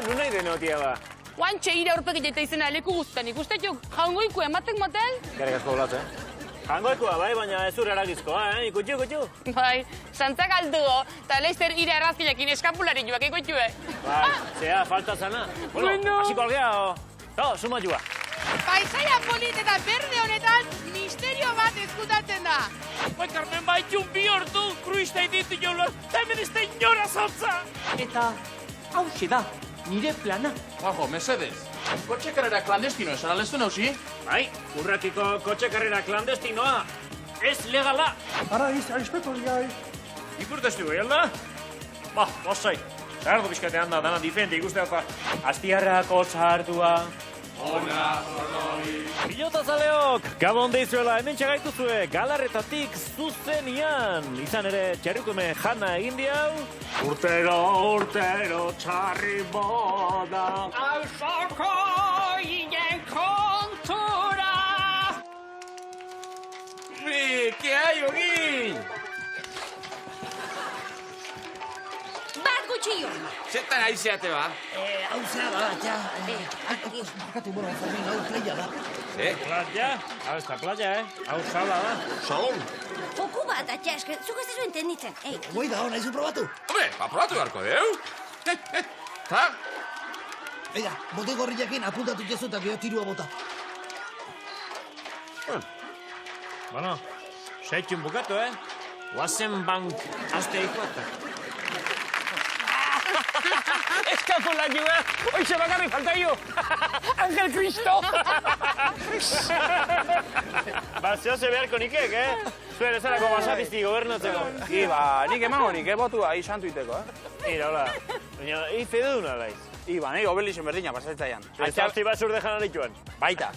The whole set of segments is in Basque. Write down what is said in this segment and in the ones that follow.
Nun nahi denotia ba? Guantxe ira aurpegit eta izena leku guztan ikustetu jaungoiku ematek motel? Gerek asko golatze. Jangoikoa, bai, baina ez ur eragizkoa, ikutxu. Bai, santzak aldugo, eta leizter ira errazkilekin eskapulari joak ikutxue. Bai, zea, falta zana. Bueno, hasiko algea, suma joa. Paisaia polit eta berde honetan misterio bat eskutatzen da. Bai, Carmen, bai, bi ordu, kruista ditu jola, eta hemen ez da inora saltza. Eta, hauxe da, nire plana. Juanjo, mesedez. Kotxe karrera klandestino esan alezu nauzi? Bai, urratiko kotxe karrera klandestinoa. Ez legala. Ara, aizpeto gai. Ikurtestu gai, alda? Ba, osai. Zardu bizkatean da, dana diferente ikuste eta astiarrako sartua. Ona, onoi. Pilotazaleok, gabon deizuela, hemen txagaituzue, galarretatik zuzenian. Izan ere, txarrukume jana egin diau. Urtero, txarri boda. Auzoko inen kontura. ¿Qué hay, Ogin? Bat gutxillo. Zetan aizeate ba? Hau zea da, ja. Barkatu, bueno, Fermin, hau playa da. Playa? Hau ez da playa, Hau sala da. Salon? Joku bat, atxaske, zuk ez ezu entenditzen. Goi da, nahi zu probatu? Hombre, aprobatu beharko, deu? Ta? Ega, bote gorriakin apuntatu jezu eta geho tirua bota. Bueno, seitxun bukatu, Guazen bank azteiko eta. Eskapulari ba, hoize bakarrik faltaio. Angel Cristo. Ba, zehose beharko nikek, Zuere zerako basapizti gobernatzeko. Iba, nik emango nik, botua, santu iteko, Ira, hola. Baina, feduna laiz. Iba, nahi obelixen berdina pasatzaian. Ezazti basur dejan alituan. Baita.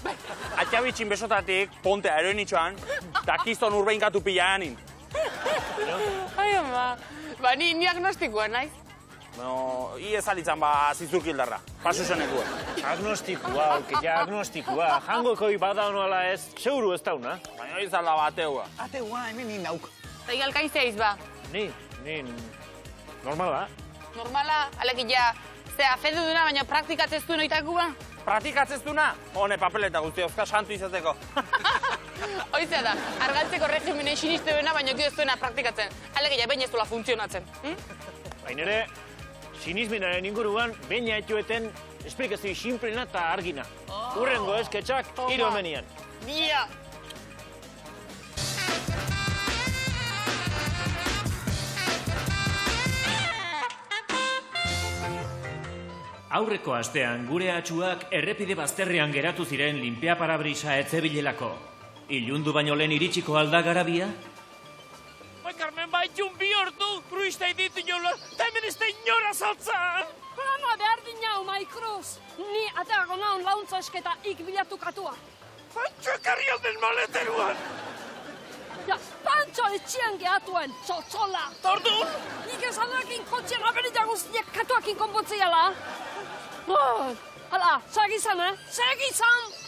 Atxabitxin besotatik, ponte aeroenitxoan, eta kiston urbeinkatu pila anin. Ai, ama, ba, ni agnostikoa naiz. No, ez alitzan ba zizurkildarra, pasu zenekua. Agnostikoa. Jangoko bada honoala ez, seguru ez dauna. Baina izala bateua. Ateua, hemen ni nauk. Eta igalkaizeiz ba. Ni, normala. Normala, alekia, zea, fedu duna, baina praktikatzeztu noitaku ba. Praktikatzeztuna? Hone papeleta guzti, oska santu izateko. Hoizea da, argaltzeko regimene siniste duena, baina ez duena praktikatzen. Alekia, baina ez duela funtzionatzen. Baina ere, sinisminaren inguruan, baina etxueten esplikazio simplena eta argina. Urrengo esketxak, hiru hemenian. Dia! Aurreko astean gure atxuak errepide bazterrean geratu ziren linpea parabrisa etzebilelako. Ilundu baino lehen iritsiko alda garabia? Bai, Carmen, bai, bi ordu, kruista ditu jola, eta hemen ez da inora saltza. Planoa behar dinau, Maikruz. Ni ateago naun launtza esketa bilatu katua. Pantxo ekarri alden maleteruan. Ja, Pantxo etxian gehatuen, txotxola. Tordun? Nik esanakin kotxien aberita guztiak katuakin konpontziala. Hala, segizan, Segizan!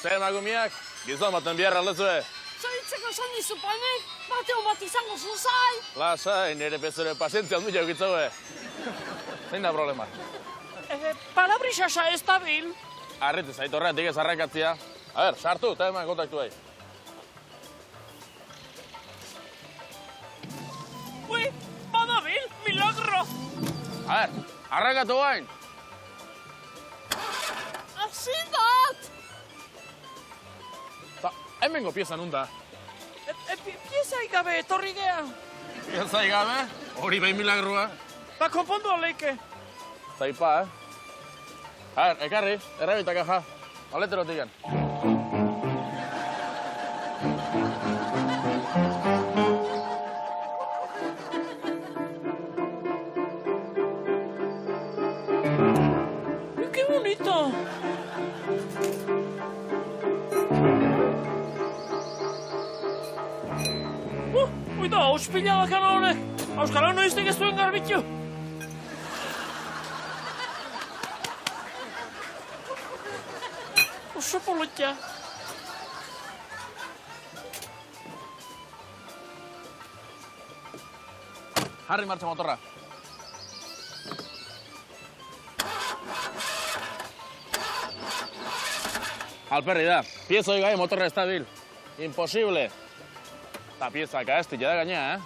Zer magumiak, gizon baten biharra lezue. Zoritzeko esan dizu, panek, bateo bat izango zuzai. Lasai, nire pezore pazientzia handu jau gitzaue. Zein da problema? Palabrixasa ez da bil. Arritz, aitorreatik ez arrakatzia. A ber, sartu, eta eman kontaktu bai. Ui, badabil, milagro. A ber, arrakatu bain. Azindat! Hemengo pieza nunda. Pieza ikabe, etorri gea. Pieza ikabe? Hori behin milagrua. Ba, konpondu aleike. Zaipa, A ber, ekarri, errabiltak aja. Aleterotik gen. Qué bonito. Oida, auspila bakana honek. Auskalo noiztek ez duen garbitu. Oso polotia. Jarri martxa motorra. Alperri da, piezoi gai motorra estabil. Imposible. Ta piezak ahestia da gainea,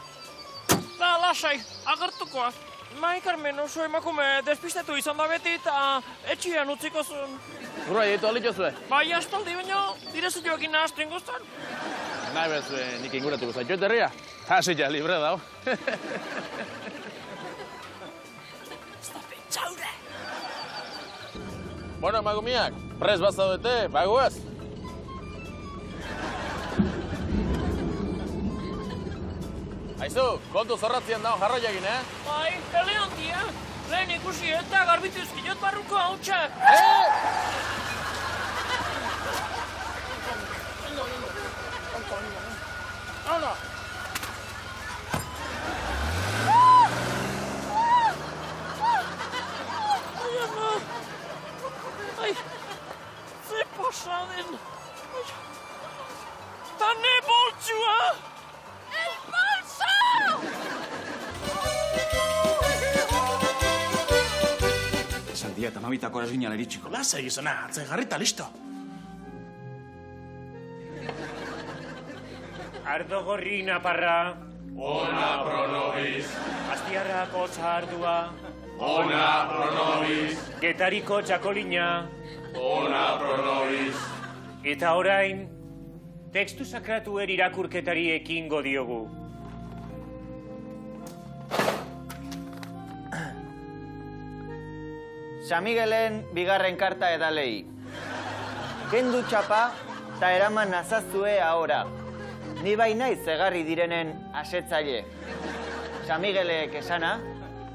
Da, lasai, agertukoa. Mai, Carmen, oso emakume despistetu izan da beti eta etxian utziko zuen. Gurua ditu alitu zue. Bai, aspaldi baino, direzu joekin nahaztu inguztan. Nahi bezue nik inguratuko zaitut herria. Hasi ja, libre dau. Bueno, emakumiak, prez bazaudete, bagoaz. Aizu, kontu zorratzean dago jarroiakin, Bai, eleontia. Lehen ikusi eta garbitu izkinot barruko hautsa. Hala. Ai, ama. Ai, ze pasaden. Ta ne boltsua. El bolso! Esaldia eta mamitakoa ez ginala iritsiko. Lasai gizona, atzen jarri eta listo. Ardo gorri naparra. Ona pro nobis. Astiarrako txardua. Ona pro nobis. Getariko txakolina. Ona pro nobis. Eta orain, tekstu sakratuen irakurketari ekingo diogu. San Miguelen bigarren karta edalei. Kendu txapa eta eraman nazazue ahora. Ni bai naiz zegarri direnen asetzaile. San Miguelek esana.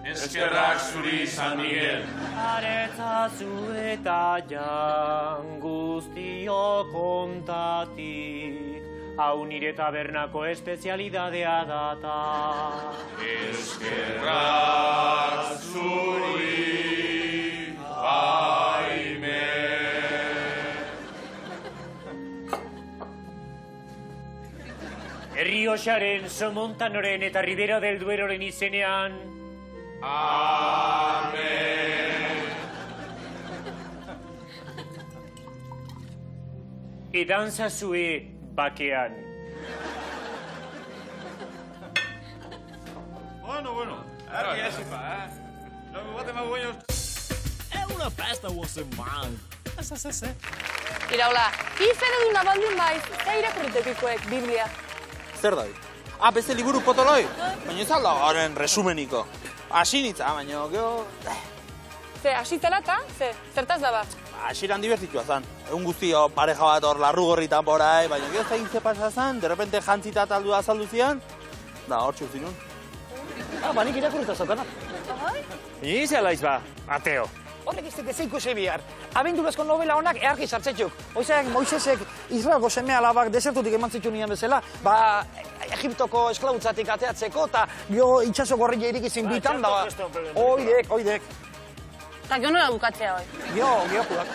Eskerrak zuri, San Miguel. Aretzazu eta jan guztio kontatik. Hau nire tabernako espezialidadea data. Eskerrak zuri, Jaime. Errioxaren, Somontanoren eta Ribera del Dueroren izenean. Amen. Edan zazue bakean. Bueno. Argi esipa, Logo bate más buenos. Una festa oazen man. Ez. Iraula, izan edu nabaldun baiz, ze irakurritekikoek Biblia. Zer da? Beste liburu potoloi? Baina ez alda garen resumeniko. Asinitza, baina geho... Ze, asitzela eta, zertaz da bat? Asiran divertitua zan. Egun guztio pareja bat hor larru gorritan porai, baina geho zain ze pasa zan, derrepente jantzita taldu azaldu zian, da hor txuzinun. Banik irakurrita zaukanak. Ni zelaiz ba, ateo. Horrek izte dezeiko bihar. Abendurezko novela honak earki sartzetxuk. Oizak Moisesek Israelgo seme alabak desertutik eman zituen nian bezala, Egiptoko esklabutzatik ateatzeko, eta gio itxaso gorria irikizin bitan, da oidek. Eta gio nola bukatzea hoi? Gio judak.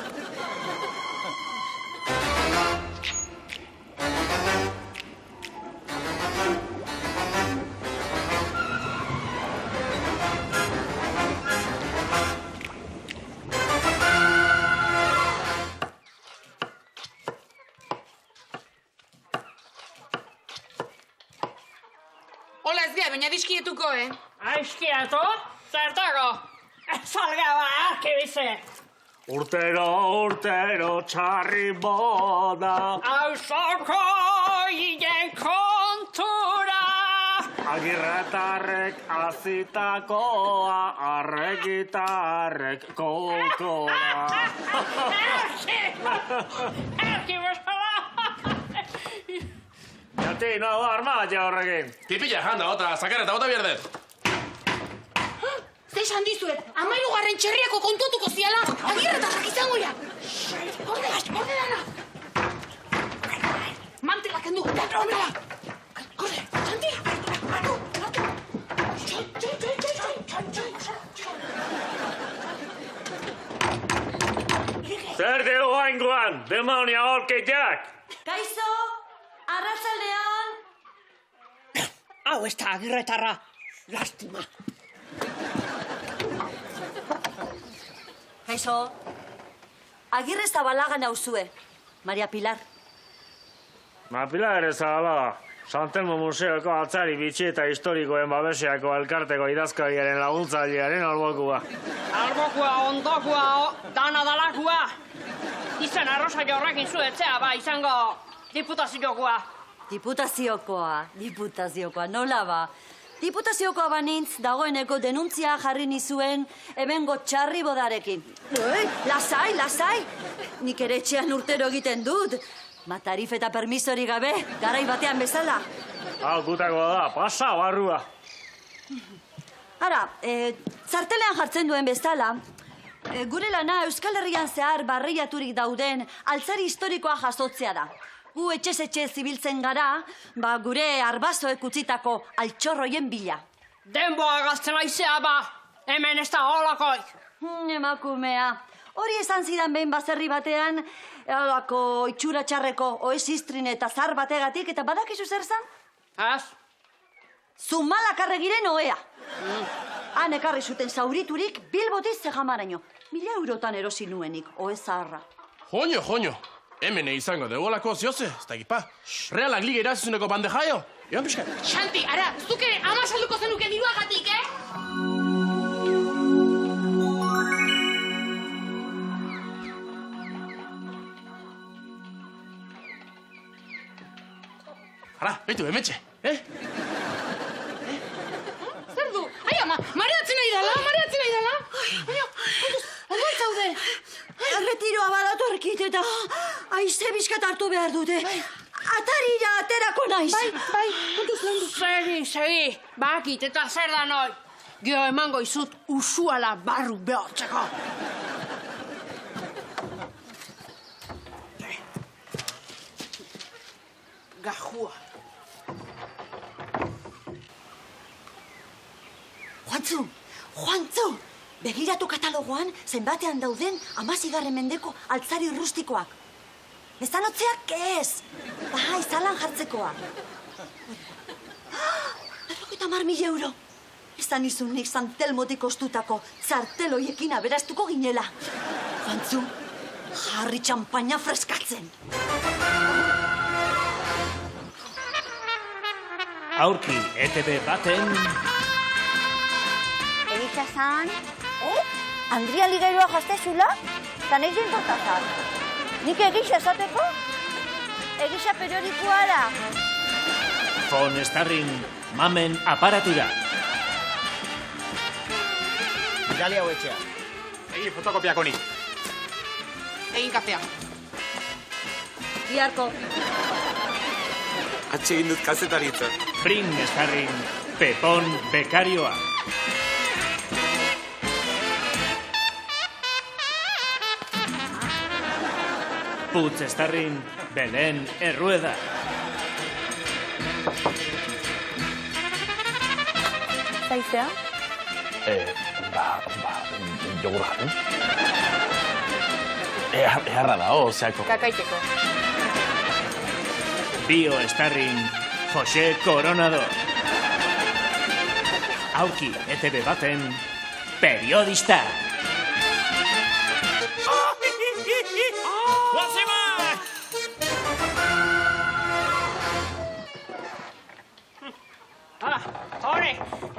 Hola, ez baina dizkietuko, Aizkietu? Zertako? Salga ba, arki bize. Urtero txarri boda. Auzoko hien kontura. Agirretarrek azitakoa, arregitarrek kokora. Erki bezala. Jati, nago armatia horrekin. Tipilla, janda, otra, sakareta, bota bierdet. Ze esan dizuet, 13. txerriako kontutuko ziala, agirretarrak izango ya. Orde dana. Mantelak endu, horrela. Korre, Santi. Oraingoan, demonia horkeiteak! Kaixo, arratsaldean. Hau ez da agirretarra, lastima. Kaixo, Agirre Zabalaga nauzue, Maria Pilar. Pilar ere Zabalaga, Santelmo Museoko altzari bitxi eta historikoen babeseako elkarteko idazkariaren laguntzailearen albokua. Albokua, ondokoa, dana dalakua. Izan arrosaio horrekin zuetzea, izango diputaziokoa. Diputaziokoa, nola ba? Diputaziokoa banintz, dagoeneko denuntzia jarri nizuen hemengo txarri bodarekin. Lasai, nik ere etxean urtero egiten dut. Matarif eta permisori gabe, garai batean bezala. Gutako da, pasa barrua. Ara, zartelean jartzen duen bezala, gure lana Euskal Herrian zehar barreiaturik dauden altzari historikoa jasotzea da. Gu etxez-etxe zibiltzen gara, gure arbazoek utzitako altxorroien bila. Denboa gaztela izea hemen ez da holakoik. Emakumea, hori esan zidan behin baserri batean, holako itxura txarreko oesistrin eta zar bategatik, eta badakizu zer zan? Az? Zumalakarregiren oea. Han ekarri zuten zauriturik Bilbotiz Zejamaraino. 1000 eurotan erosi nuenik, oe zaharra. Joño. Hemen izango degolako zioze, ez da egipa. Realak liga irazizuneko bandejaio. Egon pixka. Xanti, ara, zuk ere ama salduko zenuke diruagatik, Ara, beitu, emetxe, Zer du? Ai, ama, mareatzen nahi dela. Baina, ondoan zaude. Erretiroa badatorkit eta aize bizkat hartu behar dute. Atarira aterako naiz. Bai, kontuz landu. Segi, bakit eta zer da noi. Gio emango izut usuala barru behotzeko. Gajua. Juantzu! Begiratu katalogoan zenbatean dauden 16. mendeko altzari rustikoak. Bezanotzeak ez! Zalan jartzekoa. 50.000 euro. Ez da nizun nik Santelmotik ostutako zarteloiekin aberaztuko ginela. Juantzu, jarri txampaina freskatzen. Aurki, ETV baten... Egitxazan, Andria Ligairoa jaztezula, eta nek dintortazan. Nik egixa esateko? Egixa periodikoara. Fon estarrin mamen aparatura. Gali hau etxea. Egi fotokopiako nik. Egin kafea. Biharko. Atxegin dut kazetaritza. Prin estarrin Pepon bekarioa. Putz estarrin Belen Errueda. Zaizea? Jogur jaren. Eharra da, ozeako. Kakaiteko. Bio estarrin Jose Coronado. Auki ETV baten periodista.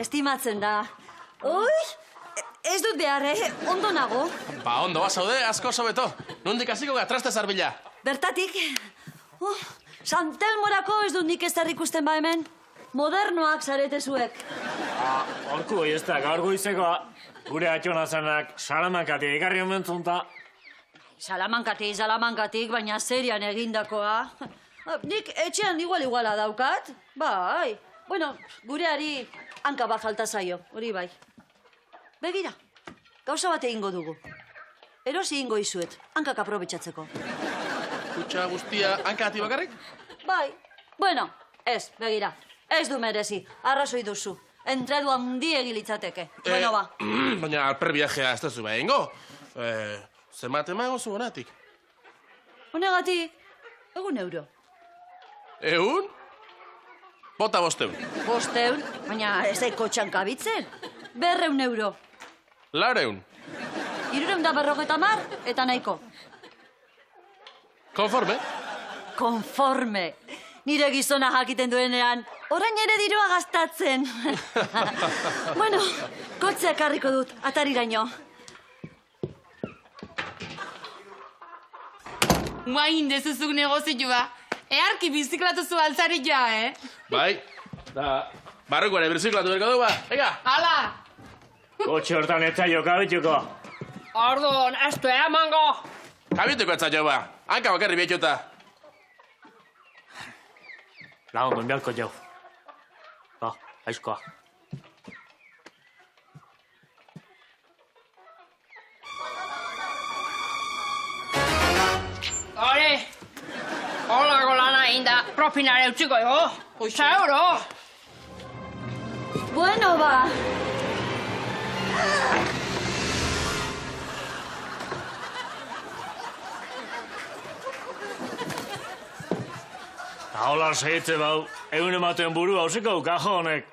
Estimatzen da. Ez dut behar, ondo nago. Ondo bazaude, asko sobeto. Nondik hasiko ga traste zarbila. Bertatik. Santelmorako ez dut nik ez ikusten hemen. Modernoak zarete zuek. Horku ez da, gaur goizekoa. Gure atxonazanak Salamankatik ekarri omentzunta. Salamankatik, baina serian egindakoa. Nik etxean iguala daukat. Bai. Bueno, gureari hanka bat falta zaio, hori bai. Begira, gauza bat egingo dugu. Erosi egingo izuet, hankak aprobetxatzeko. Kutxa guztia hankati bakarrik? Bai, bueno, ez, begira. Ez du merezi, arrazoi duzu. Entredu handi egilitzateke. Bueno, ba. Baina alper viajea ez duzu behingo. Zenbat emango zu honatik? Honegatik, egun euro. Egun? Bota 500. 500, baina ez daiko txankabitzen. 200 euro. 400. 350 eta nahiko. Konforme? Konforme. Nire gizona jakiten duenean, orain ere dirua gastatzen. Bueno, kotzeak harriko dut, atariraino. Guain dezuzuk negozioa. Earki biziklatu zu altzari ja, Bai, da, barruko ere birziklatu berko du, ba. Ega! Hala! Kotxe hortan ez zailo kabituko. Orduan, ez du emango. Kabituko ez zailo, ba. Hanka bakarri bietxuta. Lagun beharko jau. Ba, aizkoa. Hori, holako lana inda propinare utziko, jo? Euro! Bueno, ba. Hola, segitze bau, egun ematen buru hausiko kajo honek.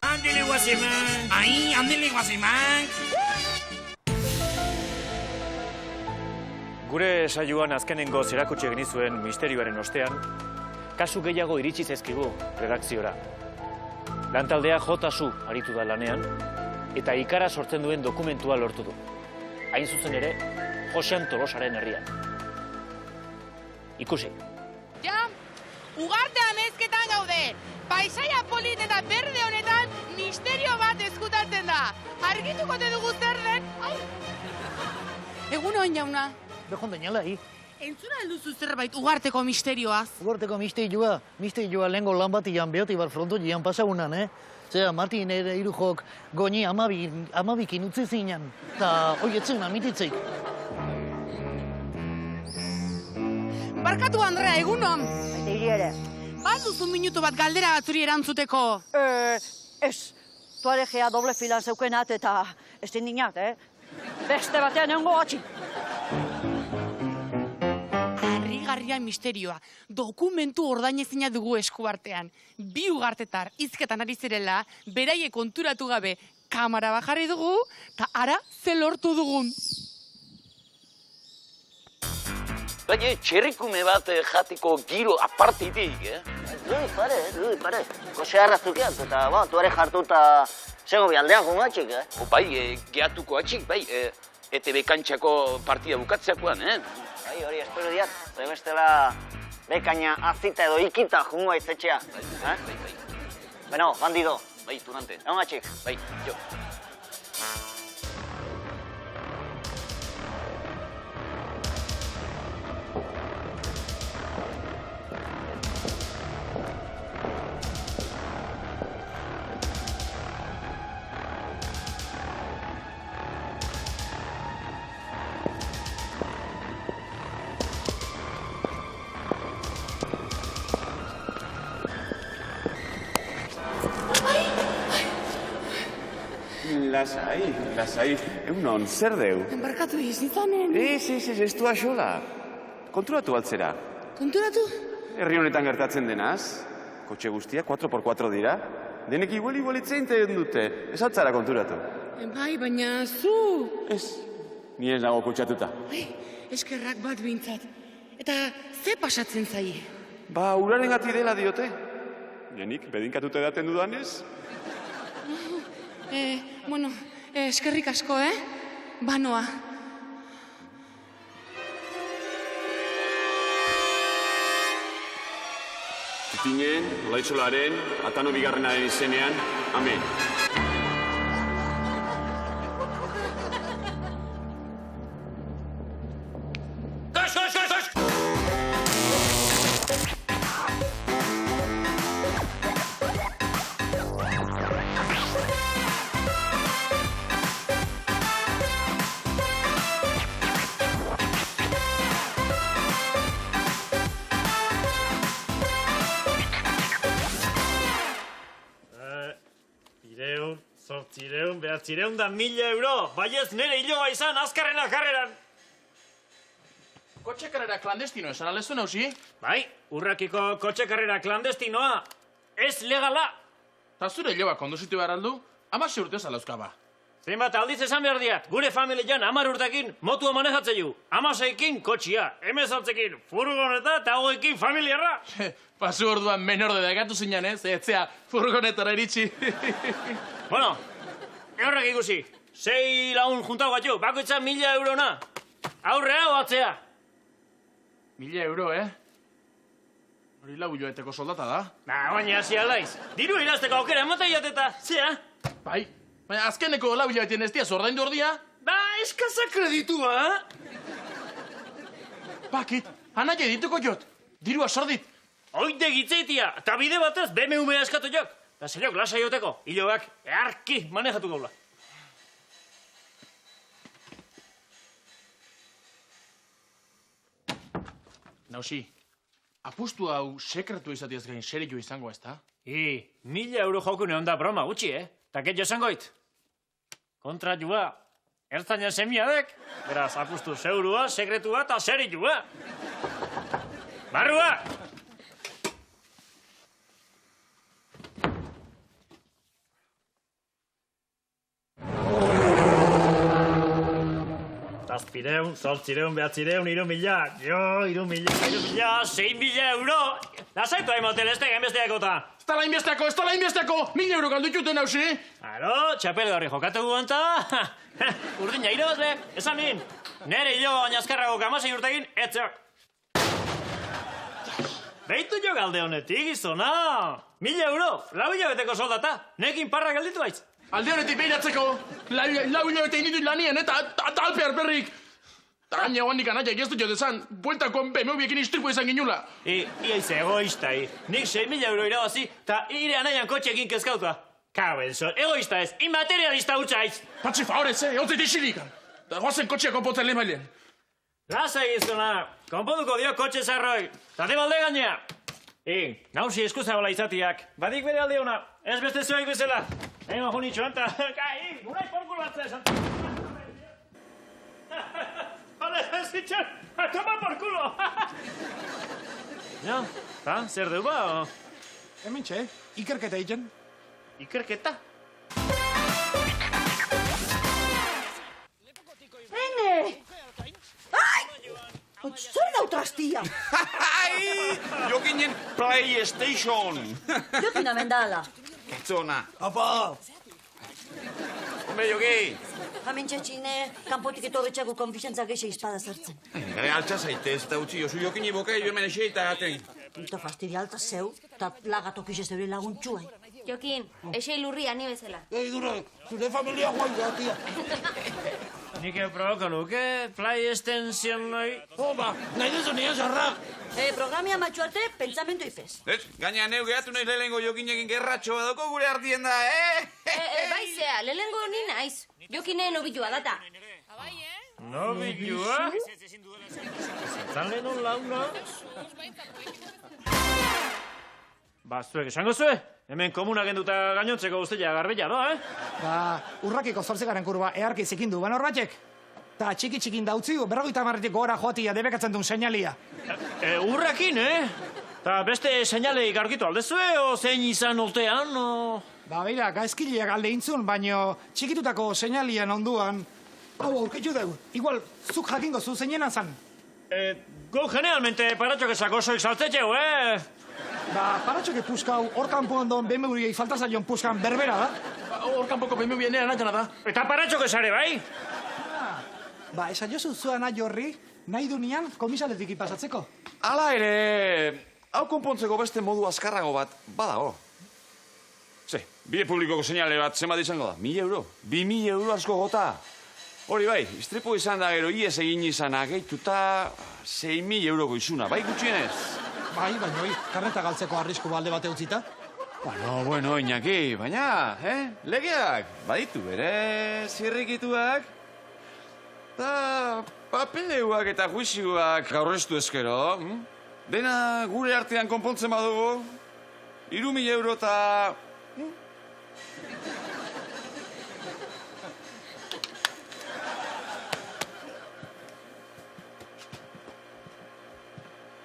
Andele guazeman! Ai, andele guazeman! Gure saioan azkenengo zerakutsi egin zuen misterioaren ostean, kasu gehiago iritsi zaizkigu redakziora. Lantaldea J.Su aritu da lanean, eta ikara sortzen duen dokumentua lortu du. Hain zuzen ere, Josean Tolosaren herrian. Ikusi. Ja, ugarte amezketan gaude. Paisaia polit eta berde honetan misterio bat eskutatzen da. Argituko te dugu zer den? Egun hon jauna. Bejon denala, Entzuna alduzu zerbait ugarteko misterioaz? Ugarteko misterioa lehenko lan batian behoti bar frontoian pasaunan, Zera, Martin ere irujok goni amabikin utzi zinen, eta hoietzen amititzeik. Barkatu, Andrea, egunon. Eta hiri ere. Bat duzu minutu bat galdera batzuri erantzuteko? Ez, tuaregea doble filan zeukenat eta ez dinat, Beste batean egongo atxik. Harrigarria misterioa. Dokumentu ordainezina dugu eskuartean. 2 ugartetar hizketan ari zirela, beraie konturatu gabe kamera bajarri dugu, eta ara ze lortu dugun. Baina txerrikume bat jatiko giro apartitik, pare. Kose arrazukean, eta tuare jartuta zego bialdean jungatxik, Bai, gehatuko atxik, bai, ETB kantxako partida bukatzeakoan, Bai, hori espero diat, bestela bekaina azita edo ikita jungo aizetxea. Beno, bandido. Bai, tunante. Egon atxik. Bai, jo. Lasai, egunon, zer deu? Barkatu izanen. Ez du axola. Konturatu altzera. Konturatu? Herri honetan gertatzen denaz, kotxe guztia 4x4 dira, denek igualitzen dute, ez altzara konturatu. Bai, baina zu... Ez, ni ez nago kutxatuta. Eskerrak bat bintzat. Eta ze pasatzen zai? Ba, uraren gati dela diote. Jenik, bedinkatuta edaten dudanez? Bueno, eskerrik asko, Banoa. Titinen, Olaitxolaren, Atano bigarrenaren izenean, amen. 800, 900 da 1000 euro. Bai ez nere hiloa izan, azkarrena karreran. Kotxe karrera klandestino esan alezu nauzi? Bai, urrakiko kotxe karrera klandestinoa. Ez legala. Ta zure hiloa konduzitu behar aldu, 16 urte zalauzkaba. Zenbat aldiz esan behar diat, gure familian 10 urtekin motua manejatzeu. 16ekin kotxia, 18ekin furgoneta eta 20ekin familiarra. Pasu orduan menorde dagatu zinan, ez? Etzea furgonetara iritsi. Bueno, horrek ikusi. 6 lagun juntau gatu, bakoitza 1000 eurona. Aurrea o atzea? 1000 euro, Hori lau joeteko soldata da. Baina hasi aldaiz. Diru irazteko aukera ematai jateta, zea? Bai, baina azkeneko lau joetien ez diaz ordaindu ordia. Ba, eskaza kreditua, Bakit, anaia dituko jot. Dirua sordit. Oide gitzeitia, eta bide batez BMW eskatu jok. Da zeriok lasa joteko, hiloak earki manejatu gaula. Nausi, apustu hau sekretu izatiaz gain serio izango ez da? 1000 euro jokune onda broma gutxi, Ta ketjo esangoit. Kontra jua, ertzainan semiadek, beraz, apustu zeurua, sekretua eta serioa. Barrua! Zazpireun, 800, 900, 3000, jo, 3000, 6000 euro! Lasaitu hain motel, ez tegen besteakota. Ez tala inbesteko, 1000 euro galdu txuten nausi. Aro, txapel garri jokatu guanta. Urdina irabazle, esan nin. Nere hilo bainazkarrago kamasei urtekin, etzeok. Beitu jo galde honetik, gizona. 1000 euro, 4 hilabeteko soldata. Nekin parra galditu baiz. Alde honetik behiratzeko, 4 hilabete inditut lanien, eta alpear berrik. Ta gaina guandik anaiak ez dut jodezan, bueltako BMW-ekin istripu izan ginula. Iaiz egoista, Nik 6000 euro irabazi, eta ire anaian kotxekin kezkauta. Kabelson, egoista ez, inmaterialista hutsa Patxi favorez, hotzit isirikan. Da goazen kotxea konpotzen lehen bailen. Lasa egizkona, konponduko dio kotxe zarroi. Tate balde gainea. Nausi eskuzagola izatiak. Badik bere alde hona, ez beste zuaik bezala. Egin mahun itxuan, eta... Gurai porkulo batzea esan. Bale, ez itxan, toma porkulo. Ja, zer deu ba? Hemen txe, ikerketa egiten. Ikerketa? Ene! Ai! Zer dau trastia? Jokinen PlayStation. Jokin amendala. Katzona. Apa! Hombre, Joki. Hemen txetxine, kanpotik etorretxako konfixentza gexe izpada zartzen. Gare altza zaitez, eta utzi jozu Jokini bokai hemen eseita gaten. Ito fastidia alta zeu, eta lagatok izez deure laguntxua. Jokin, esei lurria ni bezala. Dure, zure familia guai da, tia. Nik proboko nuke, PlayStation nahi. Nahi duzu nien zarrak. Programia matxu arte, pentsamendu ifez. Ez, gaina neu gehatu nahiz lehengo Jokinekin gerratxoa doko gure artien da, Baizea, lehengo ni naiz. Jokinen obilua data. Nobilua? Zan lehenu launa? Zuek esango zue? Hemen komuna genduta gainontzeko guztia garbila doa, Urrakiko 8. kurba earki zikindu, ban horbatek. Ta txiki-txikin dautzi, 50 gora joatia debekatzen duen seinalia. Urrakin, Ta beste seinaleik argitu aldezue, o zein izan oltean, o... Beira, gaizkileak alde intzun, baino txikitutako seinalian onduan. Hau, aurketxu dugu. Igual, zuk jakingo zu zeinena zan. Gu generalmente paratxok esako soik saltzetxeu, Paratxoke puskau, hor kanpo ondon BMW-ei falta zaion puskan berbera da. Hor kanpoko BMW nera nahiana da. Eta paratxok esare, bai? Esan jozu zua nahi horri, nahi du nian komisaletik ipasatzeko. Hala ere, hau konpontzeko beste modu azkarrago bat badago. Ze, bide publikoko seinale bat zenbat izango da? 1000 euro? 2000 euro asko gota? Hori bai, istripu izan da gero ies egin izana gehituta 6000 euroko izuna, bai gutxienez? Bai, baina karneta galtzeko arrisku balde bate utzita. Bueno, Iñaki, baina, legeak, baditu bere zirrikituak, eta papeleuak eta juizioak aurreztu ezkero, dena gure artean konpontzen badugu, 3000 euro eta...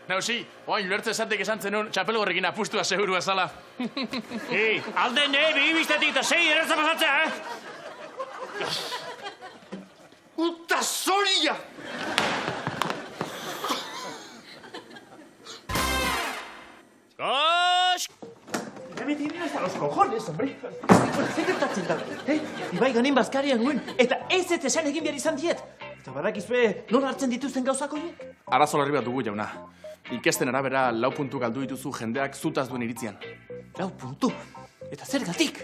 Nausi, oain lertze esatek esan zenun txapelgorrekin apustua segurua zala. Alde nebi biztetik eta sei erantza pasatzea, Uta zoria! Kosh! Ya me tienen hasta los cojones, hombre. Zer gertatzen da, Ibai ganin bazkarian nuen, eta ez esan egin behar izan diet. Eta badakizue nola hartzen dituzten gauzak horiek? Arazo larri bat dugu, jauna. Inkesten arabera 4 puntu galdu dituzu jendeak zutaz duen iritzian. 4 puntu? Eta zergatik?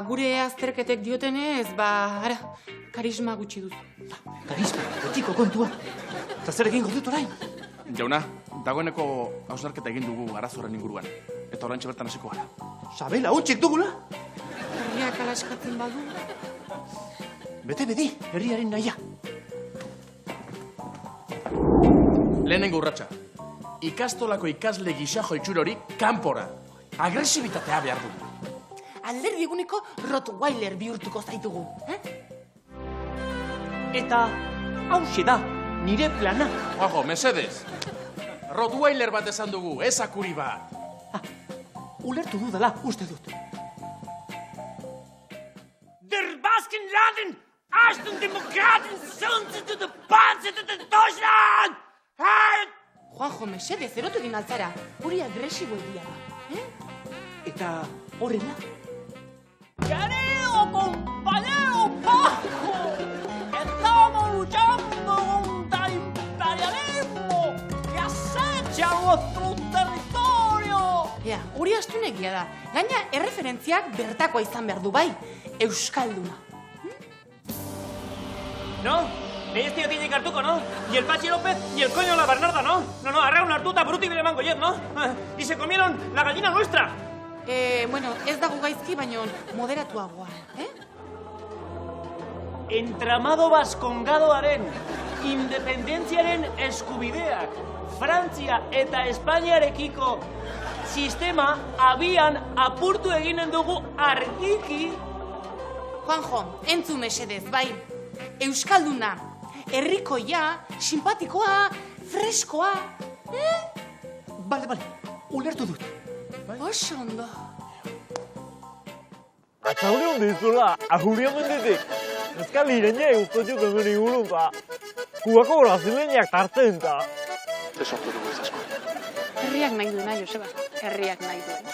Gure azterketek diotenez, ara, karisma gutxi duzu. Karisma, betiko kontua. Eta zer egingo dut orain? Jauna, dagoeneko hausnarketa egin dugu arazoren inguruan. Eta oraintxe bertan hasiko gara. Sabela, hutsik dugula? Herriak alaskatzen badu. Bete bedi, herriaren naia. Lehenengo urratsa. Ikastolako ikasle gisa joitxur hori kanpora. Agresibitatea behar dugu. Alderdi eguneko Rottweiler bihurtuko zaitugu, Eta hauxe da, nire plana. Ojo, mesedez. Rottweiler bat esan dugu, ez akuri bat. Ulertu dudala, uste dut. Der Baskenladen aus den Demokraten sind zu der Panzer de Deutschland! Juanjo, mesedez, erotu egin altzara. Hori agresibo egia da, Eta horrela? Querido compañero Paco, estamos luchando contra el imperialismo que acecha nuestro territorio. Ea, hori astunegia da. Gaina, erreferentziak bertakoa izan behar du, bai. Euskalduna. No, este tío tiene cartuco, ¿no? Y el Pachi López y el coño la Bernarda, ¿no? No, arreun hartuta bruti bere mangoyet, ¿no? Y se comieron la gallina nuestra. Bueno, ez dago gaizki, baino moderatuagoa, Entramado baskongadoaren, independentziaren eskubideak, Frantzia eta Espainiarekiko sistema abian apurtu eginen dugu argiki. Juanjo, entzu mesedez, bai. Euskalduna, herrikoia, simpatikoa, freskoa, Bale, ulertu dut. Oso ondo. Eta hori hondi izula, ahuri amendetik. Euskal Irene guztotxuk engen ingurun, eta kubako brasileñak tartzen, eta... Desortu dugu ez asko. Herriak nahi duena, Joseba. Herriak nahi duena.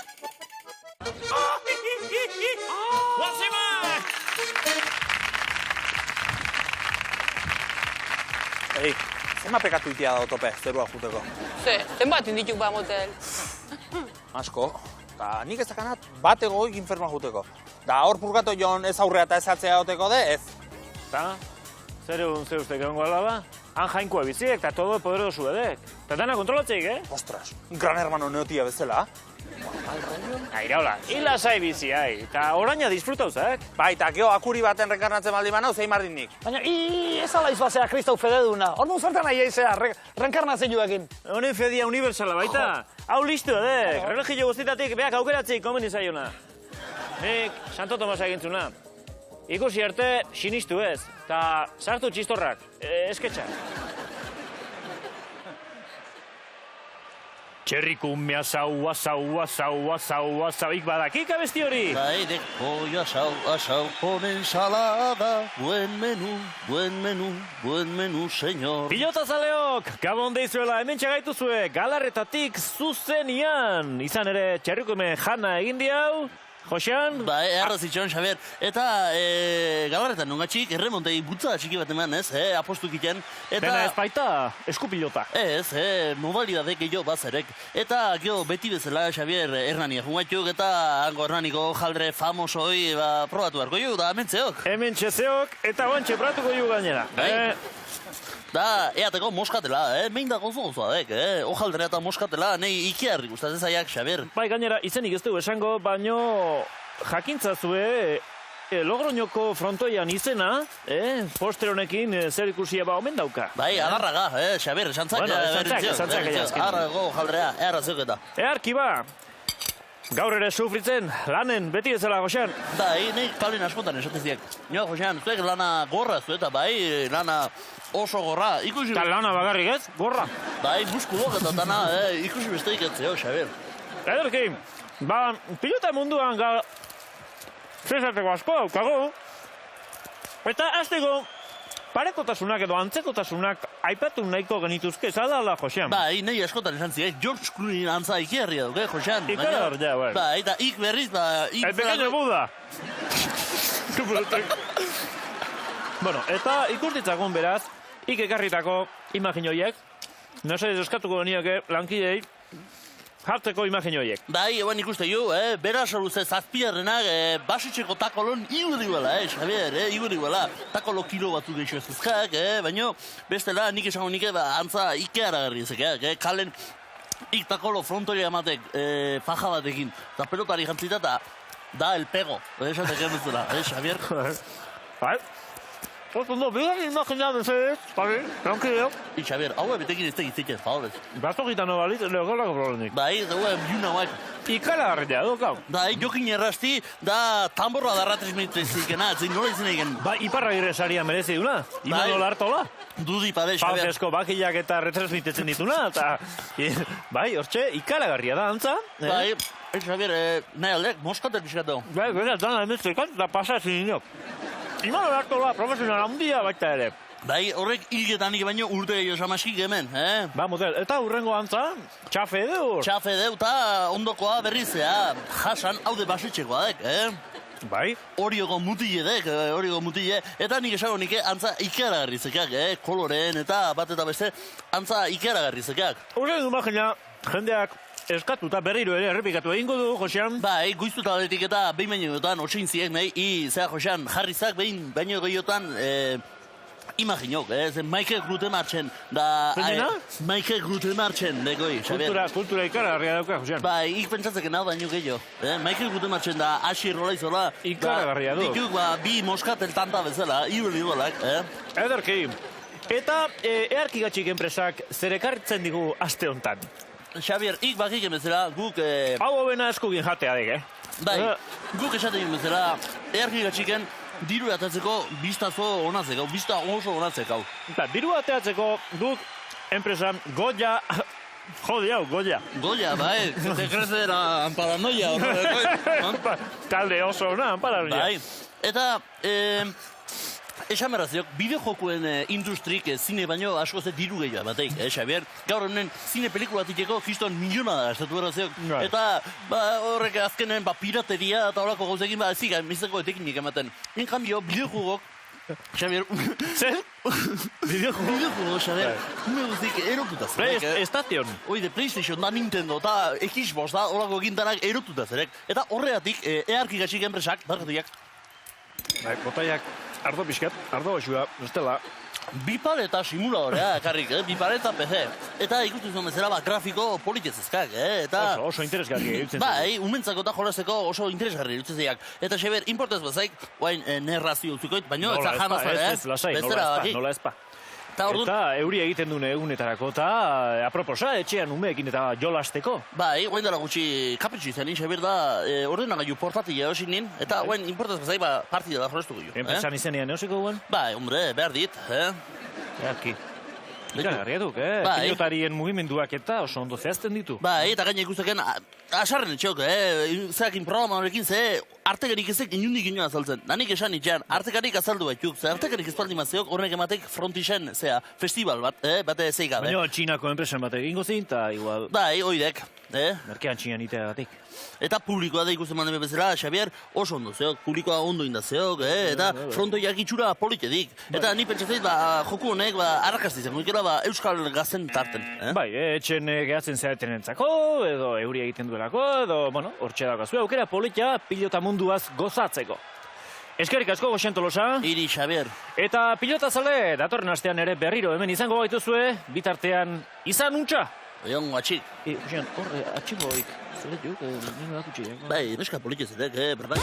Ei, zema pekatu itia da tope, zerua juteko. Zenbat indituk ba motel? Asko. Eta nik ezakanat bat egoik inferma juteko. Da hor purgato joan ez aurrea eta ez atzea oteko de, ez. Ta? Zer egun ze uste egongo alaba? Han jainkoa biziek, eta todo poderosu edek. Eta dana kontrolatzeik, Ostras, gran hermano neotia bezala. Airaola, hila zai bizi, eta oraina disfrutauzak. Bai, eta geho akuri baten rekarnatzen baldin manau, zein mardinik. Baina, ez ala izbazea Kristau fededuna. Orduan zertan nahi eizea, reenkarnazioekin. Honen fedia universala baita. Hau listu edek, religio guztitatik beak aukeratzik komen izaiona. Nik Santo Tomas egintzuna. Ikusi arte, sinistu ez, eta sartu txistorrak, esketxa. Txerrikummea zauik badakik abesti hori. Bairek pollo asau, con ensalada, buen menú, señor. Pilota zaleok, gabon deizuela, hemen txagaituzue, galarretatik zuzenian. Izan ere, txerrikume jana egin diau. Josean? Bai, errazitxon, Xabier. Eta galarretan nongatxik erremontei butza txiki bat eman, ez? Apostuk iten. Dena ez baita, eskupilota. Ez, modalidadek gehiago bazerek. Eta geho beti bezala, Xabier, Hernania jungatxuk eta hango Hernaniko jaldre famosoi probatu beharko ju, da hementzeok. Hementxezeok eta bantxe pratuko ju gainera. Da, eateko moskatela, mein da gozo adek, ojaldrea eta moskatela, nahi ikiarrik gustatzen zaiak, Xabier. Bai, gainera, izenik ez dugu esango, baino jakintzazue Logroñoko frontoian izena, poster honekin zer ikusia ba omen dauka. Bai, agarraga, Xabier, esantzak. Bueno, esantzak, Arrago, jaldrea, errazuk eta. Earki ba, Gaur ere sufritzen, lanen, beti ezela, Josean. Bai, nik kalen askotan esateziak. Nio, Josean, zuek lana gorra zueta, bai, lana oso gorra. Ikusi... Eta lana bagarrik ez, gorra. Bai, muskulok eta dana, ikusi besteik etzeo, Xabier. Ederki, pilota munduan zesateko asko daukago. Eta azteko, parekotasunak edo antzekotasunak aipatu nahiko genituzke, zadala, Josean. Bai, nahi askotan esan ziek, George Clooney antza ikerria duke, Josean. Ikerria, bai. Bai, eta ik berriz, El pequeño Buda. Bueno, eta ikustitzagun beraz, ik ekarritako imaginoiek, nase eskatuko genioke lankidei, jartzeko imaginoiek. Bai, eban ikuste jo, bera soluzez azpiarrenak basitzeko takolon igurriguela, Xabier, igurriguela. Takolo kilo batzuk geixo ez ezkak, baina bestela nik esango nike antza ikeara garri ezekak, kalen ik takolo frontoria ematek faja batekin, eta pelotari jantzita eta da el pego, esatek emezela, Xabier? Bai. Ondo, bigar imaginatu ez, bai, tranquilo. Xabier, haue betekin ez tegizik ez, favorez. Basto gitano balitz, leokolako problemik. Bai, zegoen biuna guak. Ikaragarria, dukau. Bai, jokin errasti, da tamborra darra transmitrizikena, zein nola izan egin. Bai, Iparragirre saria merezi duna, Imanol Artola. Dudi pade, Xabier. Pausesko bakilak eta retransmitetzen dituna, eta... Bai, hortxe, ikaragarria da, antza. Bai, Xabier, nahi aldek, moskatel pixkatu. Bai, gara, dana emeztekan, eta pasatzen inok. Imanol Artola, profesionala handia baita ere. Bai, horrek hilgetanik baino urte gehiago samaskik hemen, Ba, motel, eta hurrengo antza, txafe deu. Txafe deu, eta ondokoa berrizea, jasan haude basitxekoa dek, Bai. Horioko mutile dek, horioko mutile, eta nik esango nike antza ikeragarrizekak, koloreen eta bat eta beste, antza ikeragarrizekak. Horren imagina, jendeak eskatuta berriro ere errepikatu egingo du, Josean. Bai, guiztuta aletik eta behin bainoetan, otsein ziek nahi, zera Josean, jarrizak behin baino gehiotan, imaginok, zen Michael Grutemartzen, da... Zendena? Michael Grutemartzen, negoi, Xabier. Kultura ikaragarria dauka, Josean. Bai, ik pentsatzeken hau baino gehiago. Michael Grutemartzen da, Asi Rolaizola... Ikaragarria du. Dikuk, bi moskatel tanta bezala, ibelak, Ederki. Eta earkigatxik enpresak zer ekartzen digu aste hontan. Xabier, ik bakik bezala, guk... Hau hobena eskugin jatea dik, Bai, guk esaten bezala, earkigatxiken diru atatzeko biztazo onatzeko, bizta oso onatzeko. Eta diru ateatzeko guk enpresan Goya... Jodi hau, Goya. Goya, bai, te crecer a paranoia. Talde oso ona, paranoia. Bai, eta... Esan berraziok, bideojokuen industrik zine baino asko ze diru gehiago bateik, Xabier? Gaur honen zine pelikulatikeko kiston miliona da estatu berraziok. Eta horrek azkenen pirateria eta horako gauzekin ezik, mizteko etekinik ematen. En cambio, bideojogok, Xabier... Zer? Bideojogo, Xabier, hume guztik erotuta zerek. Estation. Oide, PlayStation da, Nintendo eta Xbox da, horako egintanak erotuta zerek. Eta horreatik, earkigatxik enpresak, barkatiak. Bai, botaiak... Ardo pixkat, ardo oxua, bestela. Bipal eta simuladorea, karrik, bipal eta PC. Eta ikustu zuen bezala, grafiko politezezkak, eta... Oso interesgarri erutzen. Bai, umentzako eta jolazeko oso interesgarri erutzen. Eta Xabier, importez bazaik, guain narrazio utzikoit, baina ez jamaz bera, nola ezpa. Eta euri egiten dune egunetarako, eta aproposa, etxean umeekin eta jolasteko. Bai, guain dela gutxi kapitxu izan, Xabier da, ordenagailu portatila eosin nin, eta guain importaz bazai, partida da jolestu gio. Enpresan izenean eosiko guen? Bai, hombre, behar dit, Aki. Iragarria duk, pilotarien mugimenduak eta oso ondo zehazten ditu. Bai, eta gaina ikusteken, asarren etxeok, zeakin programa horrekin, ze artekarik ezek inundik inoa azaltzen. Nanik esan itxean, artekarik azaldu baituk, ze artekarik ezpaldi maziok, horrenek ematek frontixen, zea, festival bat, bate zeik gabe. Baina Txinako enpresan batek egingo zin, eta igual... Bai, oidek, Merkean Txinan iteagatik. Eta publikoa da ikusten manden bezala, Xabier, oso ondo zeok, publikoa ondo indazeok, eta frontoiak itxura politedik. Eta ni pentsatzeit, joku honek, arrakazti izango ikera, euskal gazen tarten. Bai, etxen gehatzen zeaten entzako, edo euri egiten duelako, edo, bueno, hortxe daukazue, aukera politia pilota munduaz gozatzeko. Eskerrik asko, Goxen Tolosa. Iri, Xabier. Eta pilota zale, datorren astean ere berriro hemen izango gaituzue, bitartean izan untxa. Egon, atxik. Goxen, horre, atxikoik. Zeret juk, nire bat utxik. Bai, neska politzezetek, berda.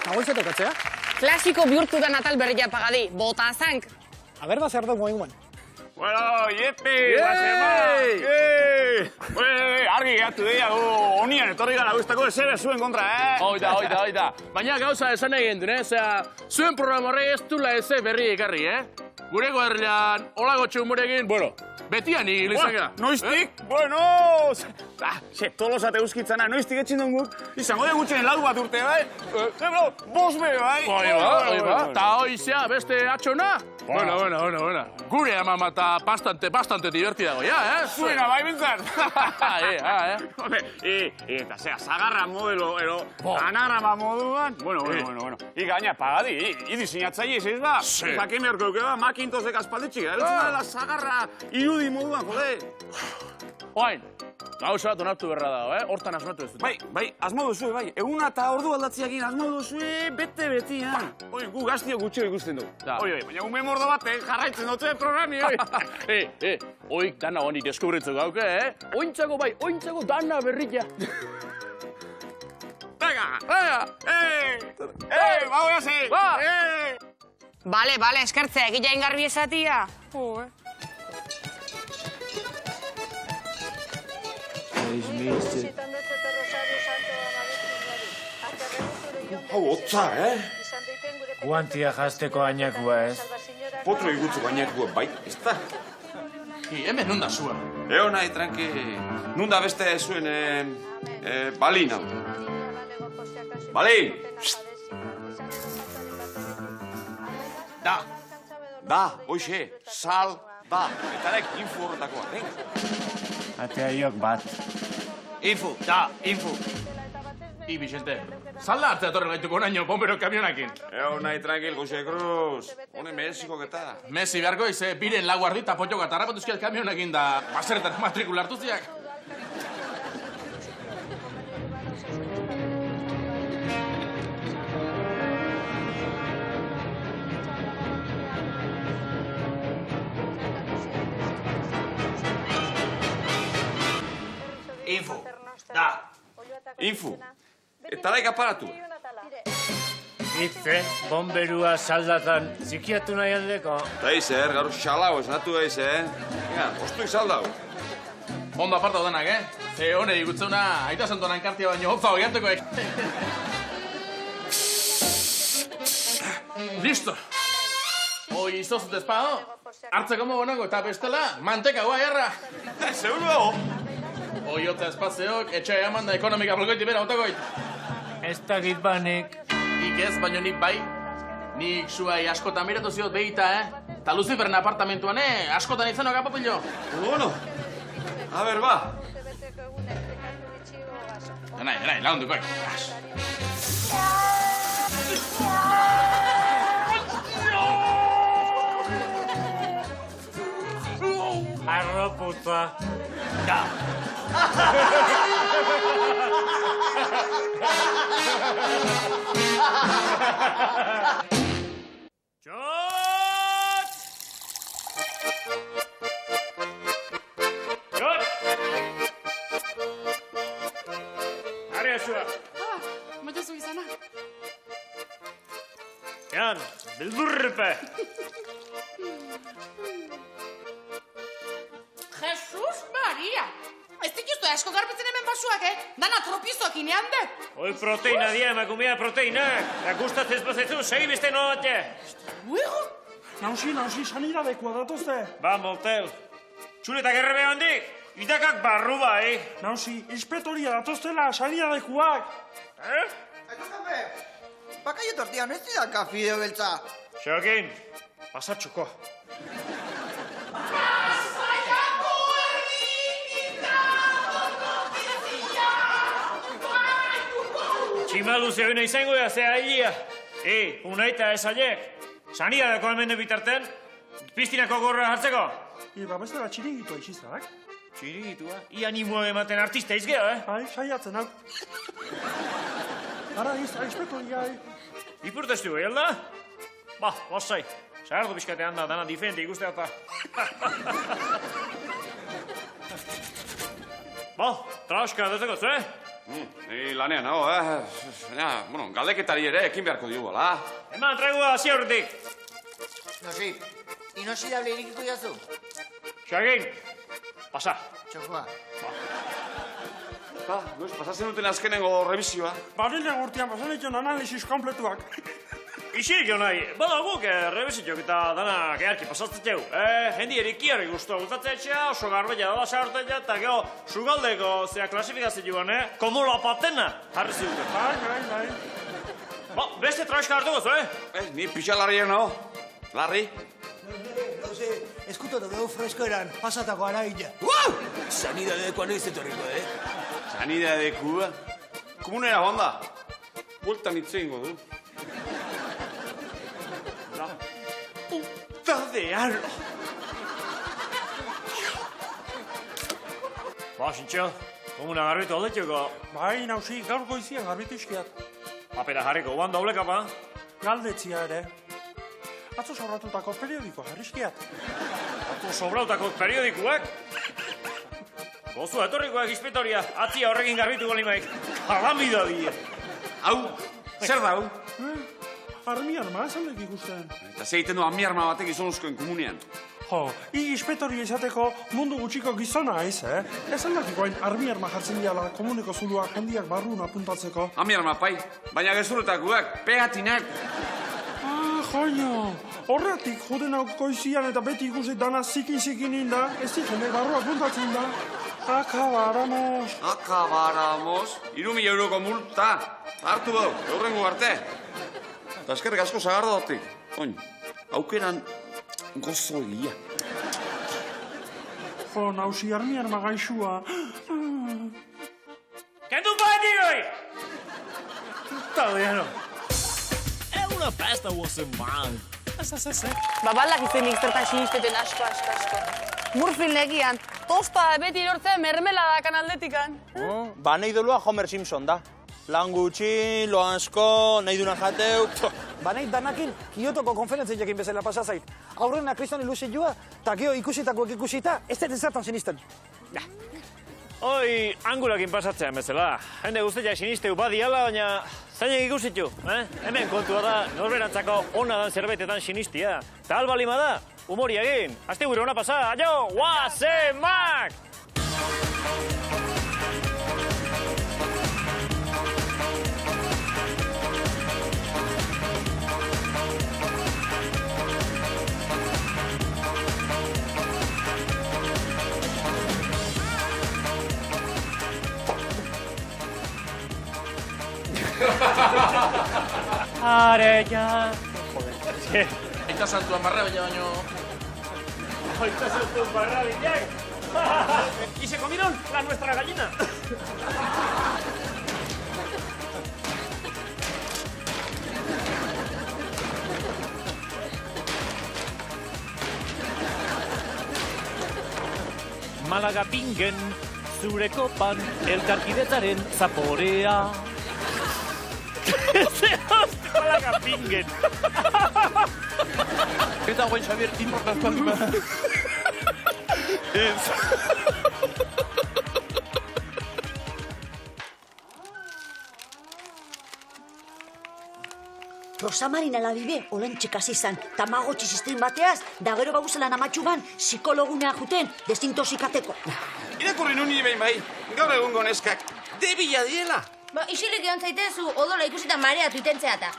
Nagoizetek atzea? Klasiko bihurtu da Natal berria pagadi, bota zank. A ber, da zer dugu eguan. Bueno, yepi, argi gatu diago, onian etorri gara guztako esere zuen kontra, Oida. Baina gauza esan egin duen, zuen programa horre ez dula eze berri ekarri, Gure kuadrilan, olago txumurekin, betian igil izan gara. Noiztik? Bueno, tolosate euskitzana, noiztik etxin duen guk, izango de gutxen lau bat urte, bai? Bos be, bai? Oiba, ta hoizea beste atxona? Bueno. Gure amama eta bastante divertidago, ja, Zuena, bai bintzat? Eta zera, zagarra modelo, anagrama moduan. Bueno. Gaina, pagadi, diseñatzaile, ez ba? Jakin beharko duke da, Macintosek aspalditxik, dela zagarra irudi moduan, jode. Oain, gauza bat onartu berra dago, hortan asmatu ez dut. Bai, asmo duzue, bai. Eguna eta ordu aldatziakin asmo duzue, beti, gu gaztio gutxio ikusten du. Baina un memordo bat, jarraitzen dute programi, Oik dana honi deskubritzeko gauke, Ointzako dana berrilla. Venga! Bau hasi! Bale, eskertzea, egila ingarbi esatia. Hau, hotza, Guantia jazteko ainakua, ez? Potro igutzeko ainakua, bai, ez da? Hemen nunda zuen. Eo nahi, tranqui. Nunda beste zuen, balin hau. Balin! Da, hoxe, sal, da. Eta nek, info horretakoa, Atea iok bat. Info. I, Vicente, salda hartzea torren gaituko naino bombero kamionakin. Eo nahi, tranquil, Jose Cruz. Hone Mexiko geta. Messi beharko ize, biren lau ardi eta potxo gata harrapatuzkiat kamionakin da baseretan matrikulartu ziak. Info. Eta laik aparatu. Itze, bomberua saldatan zikiatu nahi aldeko. Eta izer, gaur xalau esnatu eiz, Ostuik saldau. Ondo aparta odanak, Ze hone igutzuna, aita santonan kartia baino hopza hogiantekoek. Listo. Hoi izozut espado, hartzeko mogonako eta bestela, manteka guai erra. Seguro dago. Hoi hotza espazioak, etxe eman da ekonomika blokoiti bera otakoit. Ez dakit banik. Nik ez, baino nik bai. Nik zuai askotan miratu ziot behita, Ta Luciferen apartamentuan, askotan izanok apapilo. Bueno, a ber, ba. Nahi, lagundukoek. Arro puta. Da. Jot! Arria zua. Maite zu izana. Jan, beldurrepe. Jesus Maria! Ez dituztu asko garbitzen hemen basuak, Dana tropizoak inean de. Hoi proteina dia, emakumea proteina. Gustatzen ezpazetu, segi beste noate. Uigo? Nausi, sanidadekua datuzte. Ba, motel. Txuletak errebe handik, itakak barru bai. Nausi, inspetoria datuztela, sanidadekuak. Bakaio tortian ez didaka fideo beltza. Xokin, pasatxuko. Tximalu zehuna izango da, zea hilia. Unaita ez aiek. Sanidadeko almende bitarten, piztinako gorra hartzeko. Ba, bestela txirigitua izizak. Txirigitua? Ia animoa ematen artista izgeo, Bai, saiatzen hau. Ara, inspetoria, Ipurtestu, alda? Ba, lasai. Sagardu bizkatean da, dana diferente ikuste eta. Ba, traska dezeko, ze? Ni lanean, bueno, galdeketari ere ekin beharko diogu, ala? Eman, traigua hasi aurretik. Inosi, inosidable irikiko jazu. Joaquin, pasa. Txokoa. Ba, goz, pasatzen duten azkenengo revisioa. Barilego urtean pasan dituen analisis kompletuak. Isirik jo nahi, bada guk rebesitok eta dana geharki pasatzen jau. Hendi erikiari guztua gutatzea, oso garbella dada sartzea, eta gero sugaldeko zea klasifikazioan, komola patena jarri ziduten. Bai. Ba, beste traiska hartu gozu, Ni pixalarriak nago. Larri? Eskuto dugu fresko eran, pasatako araila. Sanidadekoan ez etorriko, Sanidadekua? Komunera honda. Bueltan itzengo du. La puta de arlo. Ba, Xintxo, komuna garbitu aldetxeko. Bai, nausi, gaur goizian garbitu iskiat. Papera jarriko, guan doble kapa. Galdetzia ere. Atzo sobratutako periodiko jarrizkiat. Atzo sobratutako periodikoak? Gozu etorrikoak inspektoria, atzia horrekin garbitu golimaik. Jalamida die. Hau, zer da hau? Armi arma, esan dek ikusten. Eta zeiten du armi arma batek izonuzkoen komunean. Jo, inspektoria izateko mundu gutxiko gizona aiz, Esan dek ikoain armi arma jartzen diala komuneko zuluak jendiak barrun apuntatzeko. Armi arma, pai. Baina gezurretakoak, pegatinak. Joño, horretik joden hau koizian eta beti ikusi dana zikin inda, ez jende barrua puntatzen da. Akabaramos. Akabaramos? 3.000 euroko multa. Hartu bau, eurrengo arte. Eta eskerrik asko zagarda hortik. Oin, aukeran gozo egia. Jo, nausi armi arma gaixua. Kendu paetigoi! Italiano. Una festa oazen man. Babalak izenik zertan sinisteten asko. Murfil negian, tosta beti erortzen mermeladakan aldetikan. Ba, nahi dolua Homer Simpson da. Lan gutxi, lo asko, nahi duna jateu. Ba, nahi danakin, Kiotoko konferentziekin bezala pasazait. Aurrena kriston ilusioa, eta gero ikusitakoak ikusita, ez dut zertan sinisten. Hoi, angulakin pasatzean bezala. Hende guztiak sinisteu badiala, baina zainek ikusitu, Hemen kontua da, norberantzako ona dan zerbaitetan sinistia. Ta albalima da, humori egin. Aste gure ona pasa, aio, guazemak! Are, ya. Joder, es que... Aita santua marrabella baino... Aita santua marrabella. Y se comieron la nuestra gallina. Malagapingen, zure kopan, elkarkidetzaren zaporea. Malagapingen. Eta guen Xavier, importantzalima. Ez. Rosamarina labibe, olentxe kasi zan, tamagotxi sistem bateaz, da gero gauzelan amatxuban, psikologunea juten, desintoxikateko. Irakurri nuni behin bai, gaur egungo neskak, debila diela. Ba, isilik egon zaitezu, odola ikusita mareatu itentzea eta.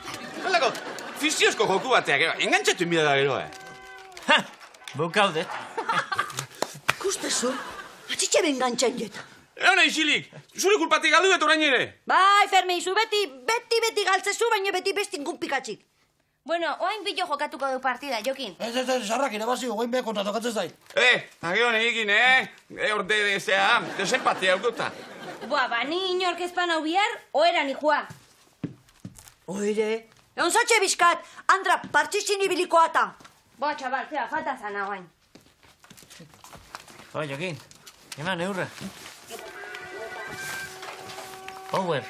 Halako, fiziozko joku bateak, engantzatu inbida da gero, Ha, bukaudet. Kustezu, atxitxe bengantxan jeta. Eona isilik, zure kulpatik galdu eta orain ere. Bai, Fermi, zu beti galtzezu, baina beti bestin kunpikatzik. Bueno, oain bilo jokatuko du partida, Jokin. Ez, sarrak irabazio, goin behar kontatokatzen zait. Agio negikin, orde desea, desempatia aukuta. Boa, ba, ni inork ezpan hau bihar, oera ni joa. Oire, egon zatxe bizkat, Andra, partxizin ibilikoa eta. Boa, txabal, zera, falta zana oain. Oi, Jokin, eman eurra. Power.